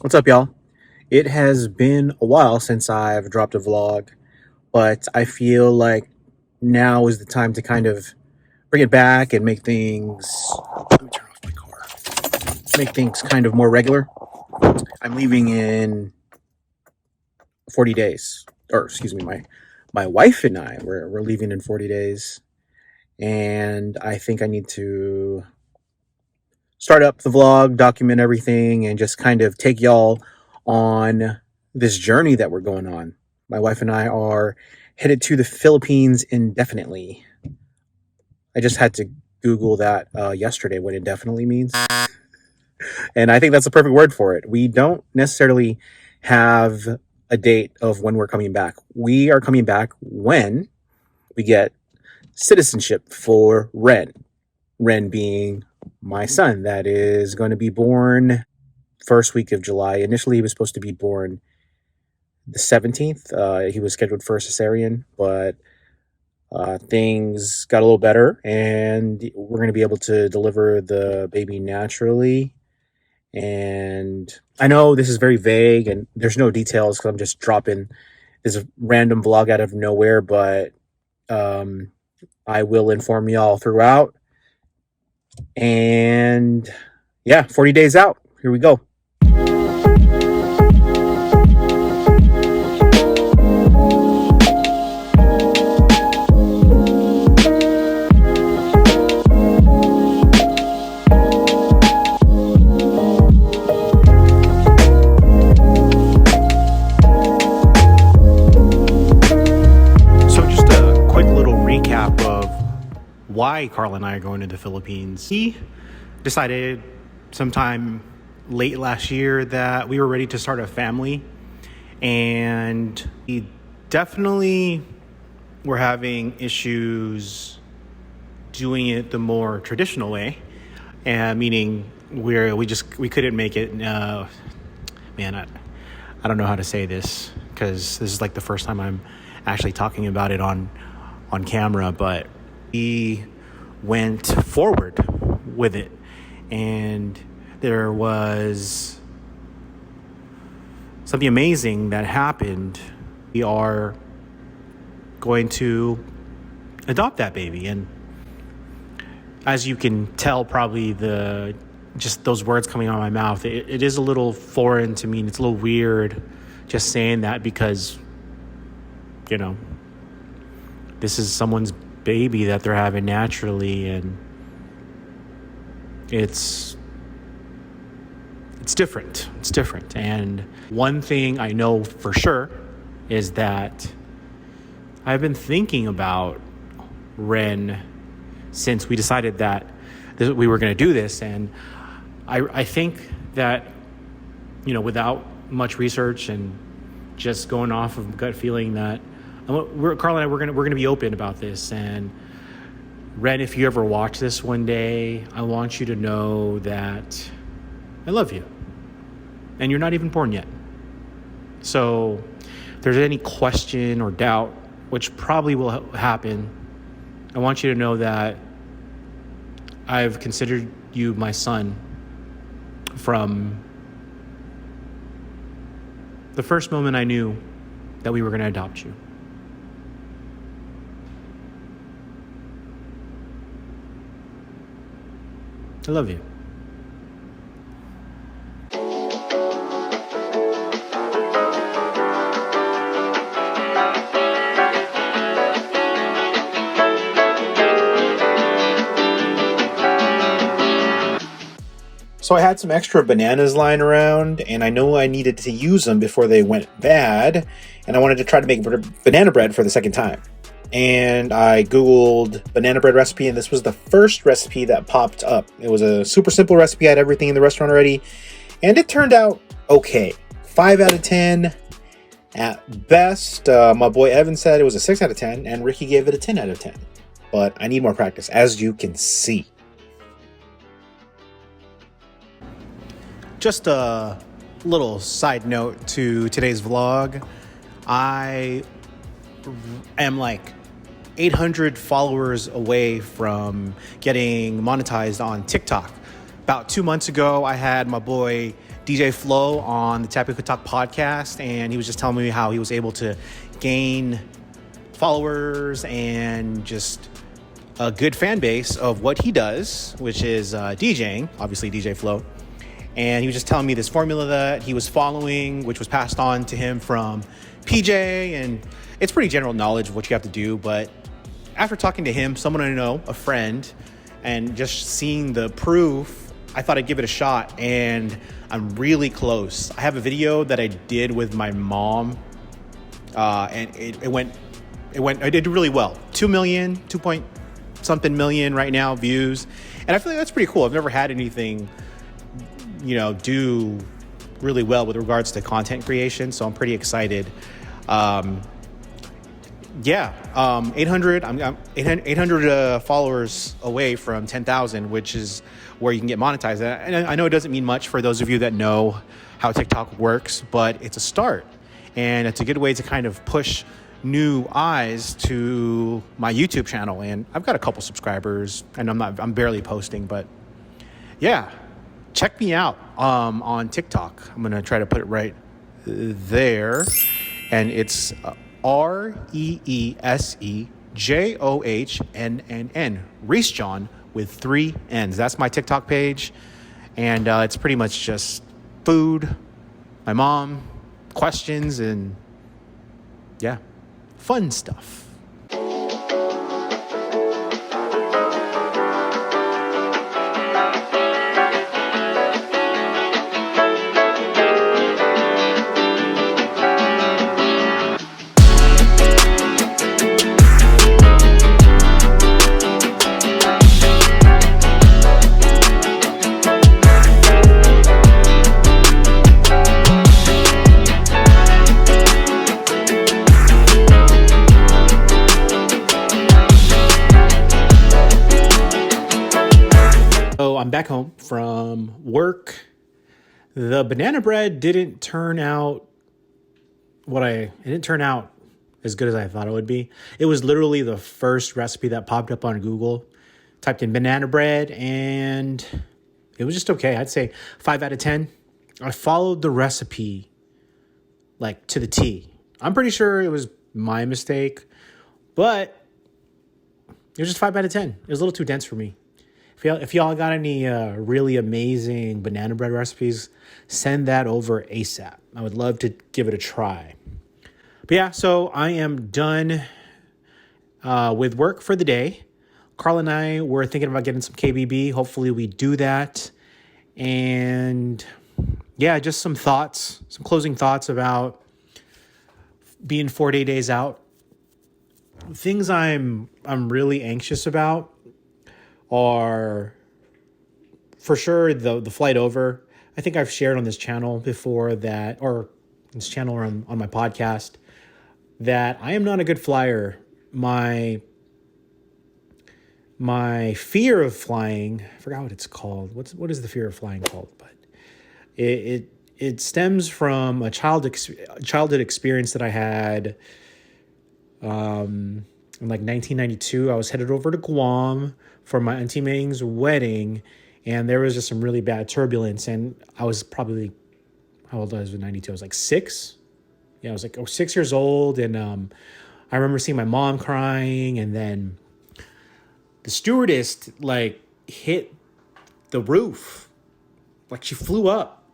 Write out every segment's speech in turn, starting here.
What's up, y'all? It has been a while since I've dropped a vlog, but I feel like now is the time to kind of bring it back and make things. Let me turn off my car. Make things kind of more regular. I'm leaving in 40 days, or excuse me, my wife and I we're leaving in 40 days, and I think I need to start up the vlog, document everything, and just kind of take y'all on this journey that we're going on. My wife and I are headed to the Philippines indefinitely. I just had to Google that yesterday what indefinitely means. And I think that's the perfect word for it. We don't necessarily have a date of when we're coming back. We are coming back when we get citizenship for Ren. Ren being my son that is going to be born first week of July. Initially, he was supposed to be born the 17th. He was scheduled for a cesarean, but things got a little better, and we're going to be able to deliver the baby naturally. And I know this is very vague and there's no details because I'm just dropping this random vlog out of nowhere, but I will inform y'all throughout. And yeah, 40 days out. Here we go. So just a quick little recap of why Karla and I are going to the Philippines. He decided sometime late last year that we were ready to start a family, and we definitely were having issues doing it the more traditional way, and meaning we couldn't make it. Man, I don't know how to say this because this is like the first time I'm actually talking about it on camera, but we went forward with it, and there was something amazing that happened. We are going to adopt that baby, and as you can tell, probably just those words coming out of my mouth, it is a little foreign to me, and it's a little weird just saying that because, you know, this is someone's baby that they're having naturally, and it's different. It's different. And one thing I know for sure is that I've been thinking about Ren since we decided that we were going to do this, and I think that, you know, without much research and just going off of gut feeling, that Karla and I, we're gonna be open about this. And Ren, if you ever watch this one day, I want you to know that I love you, and you're not even born yet. So if there's any question or doubt, which probably will happen, I want you to know that I've considered you my son from the first moment I knew that we were going to adopt you. I love you. So I had some extra bananas lying around, and I know I needed to use them before they went bad, and I wanted to try to make banana bread for the second time. And I Googled banana bread recipe, and this was the first recipe that popped up. It was a super simple recipe. I had everything in the restaurant already, and it turned out okay. 5 out of 10 at best. My boy Evan said it was a 6 out of 10, and Ricky gave it a 10 out of 10. But I need more practice, as you can see. Just a little side note to today's vlog. I am like 800 followers away from getting monetized on TikTok. About 2 months ago, I had my boy DJ Flo on the Tap Could Talk podcast, and he was just telling me how he was able to gain followers and just a good fan base of what he does, which is DJing, obviously DJ Flo. And he was just telling me this formula that he was following, which was passed on to him from PJ. And it's pretty general knowledge of what you have to do. But after talking to him, someone I know, a friend, and just seeing the proof, I thought I'd give it a shot. And I'm really close. I have a video that I did with my mom, and I did really well. 2 point something million right now views. And I feel like that's pretty cool. I've never had anything do really well with regards to content creation. So I'm pretty excited. 800, I'm 800 followers away from 10,000, which is where you can get monetized. And I know it doesn't mean much for those of you that know how TikTok works, but it's a start. And it's a good way to kind of push new eyes to my YouTube channel. And I've got a couple subscribers, and I'm barely posting, but yeah. Check me out on TikTok. I'm going to try to put it right there. And it's ReeseJohnn. Reese John with 3 N's. That's my TikTok page. And it's pretty much just food, my mom, questions, and yeah, fun stuff. I'm back home from work. The banana bread didn't turn out as good as I thought it would be. It was literally the first recipe that popped up on Google. Typed in banana bread and it was just okay. I'd say 5 out of 10. I followed the recipe like to the T. I'm pretty sure it was my mistake, but it was just 5 out of 10. It was a little too dense for me. If y'all got any really amazing banana bread recipes, send that over ASAP. I would love to give it a try. But yeah, so I am done with work for the day. Karla and I were thinking about getting some KBB. Hopefully we do that. And yeah, just some closing thoughts about being 40 days out. Things I'm really anxious about are for sure the flight over. I think I've shared on this channel before that, or this channel or on my podcast, that I am not a good flyer. My fear of flying, I forgot what it's called. What is the fear of flying called? But it stems from a childhood experience that I had in like 1992. I was headed over to Guam for my Auntie Ming's wedding, and there was just some really bad turbulence. And I was probably, how old was I in 92? I was like 6. Yeah, I was like 6 years old. And I remember seeing my mom crying, and then the stewardess like hit the roof. Like she flew up.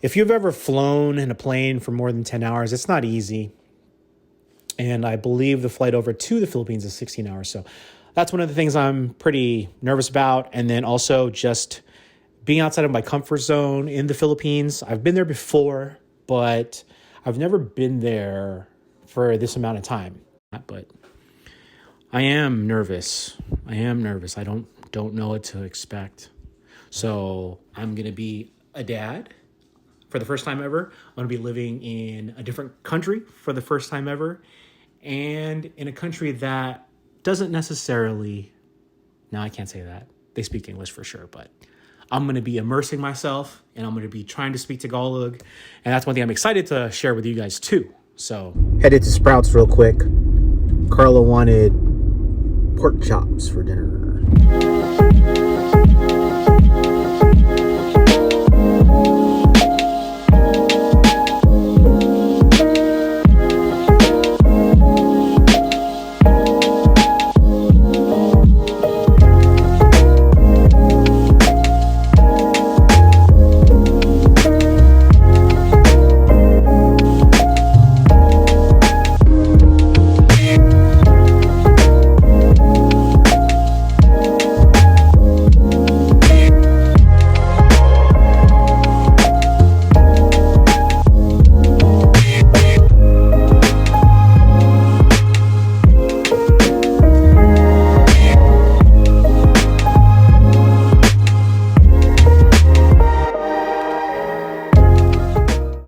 If you've ever flown in a plane for more than 10 hours, it's not easy. And I believe the flight over to the Philippines is 16 hours. So that's one of the things I'm pretty nervous about. And then also just being outside of my comfort zone in the Philippines. I've been there before, but I've never been there for this amount of time. But I am nervous. I don't know what to expect. So I'm going to be a dad for the first time ever. I'm going to be living in a different country for the first time ever. And in a country that doesn't necessarily, no, I can't say that. They speak English for sure, but I'm going to be immersing myself, and I'm going to be trying to speak Tagalog. And that's one thing I'm excited to share with you guys too. So headed to Sprouts real quick. Karla wanted pork chops for dinner.